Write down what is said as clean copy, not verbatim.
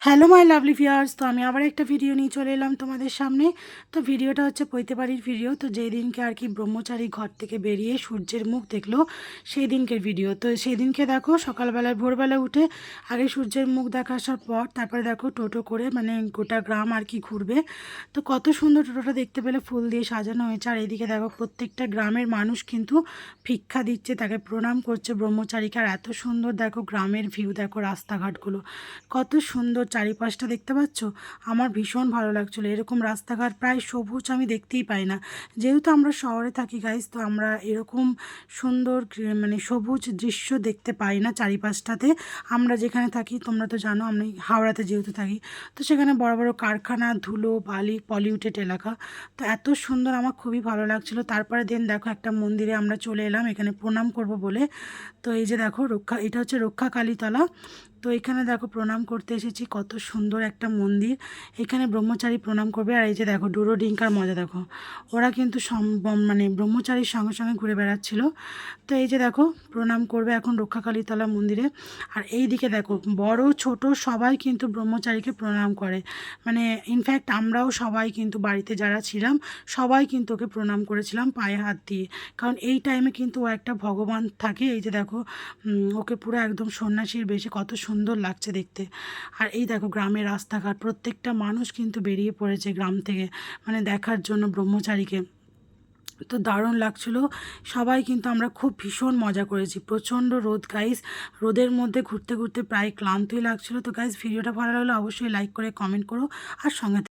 Hello my lovely viewers, তো আমি আবার একটা ভিডিও নিয়ে চলে এলাম তোমাদের সামনে। তো ভিডিওটা হচ্ছে পৈতেবাড়ির ভিডিও। তো যেই দিনকে আর কি ব্রহ্মচারী ঘর থেকে বেরিয়ে সূর্যের মুখ দেখলো সেই দিনকের ভিডিও। তো সেই দিনকে দেখো সকালবেলায় ভোরবেলা উঠে আগে সূর্যের মুখ দেখা আসার পর তারপরে দেখো টোটো করে মানে গোটা গ্রাম আর কি ঘুরবে। তো কত সুন্দর টোটোটা দেখতে পেলে, ফুল দিয়ে সাজানো হয়েছে। আর এইদিকে দেখো প্রত্যেকটা গ্রামের মানুষ কিন্তু ভিক্ষা দিচ্ছে, তাকে প্রণাম করছে ব্রহ্মচারীকে। আর এত সুন্দর দেখো গ্রামের ভিউ, দেখো রাস্তাঘাটগুলো কত সুন্দর, চারিপাশটা দেখতে পাচ্ছ। আমার ভীষণ ভালো লাগছিলো। এরকম রাস্তাঘাট প্রায় সবুজ আমি দেখতেই পাই না, যেহেতু আমরা শহরে থাকি গাইজ। তো আমরা এরকম সুন্দর মানে সবুজ দৃশ্য দেখতে পাই না চারিপাশটাতে। আমরা যেখানে থাকি তোমরা তো জানো, আমি হাওড়াতে যেহেতু থাকি, তো সেখানে বড় বড় কারখানা, ধুলো, বালি, পলিউটেড এলাকা। তো এত সুন্দর, আমার খুবই ভালো লাগছিলো। তারপরে দেন দেখো একটা মন্দিরে আমরা চলে এলাম এখানে প্রণাম করব বলে। তো এই যে দেখো এটা হচ্ছে রক্ষা কালীতলা। তো এখানে দেখো প্রণাম করতে এসেছি, কত সুন্দর একটা মন্দির। এখানে ব্রহ্মচারী প্রণাম করবে। আর এই যে দেখো ডুরো ডিঙ্কার মজা দেখো, ওরা কিন্তু মানে ব্রহ্মচারীর সঙ্গে সঙ্গে ঘুরে বেড়াচ্ছিল। তো এই যে দেখো প্রণাম করবে এখন রক্ষাকালীতলা মন্দিরে। আর এই দিকে দেখো বড় ছোট সবাই কিন্তু ব্রহ্মচারীকে প্রণাম করে। মানে ইনফ্যাক্ট আমরাও সবাই কিন্তু বাড়িতে যারা ছিলাম সবাই কিন্তু ওকে প্রণাম করেছিলাম পায়ে হাত দিয়ে। কারণ এই টাইমে কিন্তু ও একটা ভগবান থাকে। এই যে দেখো ওকে পুরো একদম সন্ন্যাসীর বেশে, কত সুন্দর লাগছে দেখতে। আর এই দেখো গ্রামের রাস্তাঘাট, প্রত্যেকটা মানুষ কিন্তু বেরিয়ে পড়েছে গ্রাম থেকে মানে দেখার জন্য ব্রহ্মচারীকে। তো দারুণ লাগছিলো। সবাই কিন্তু আমরা খুব ভীষণ মজা করেছি। প্রচণ্ড রোদ গাইস, রোদের মধ্যে ঘুরতে ঘুরতে প্রায় ক্লান্তই লাগছিলো। তো গাইস ভিডিওটা ভালো লাগলে অবশ্যই লাইক করে কমেন্ট করো আর সঙ্গে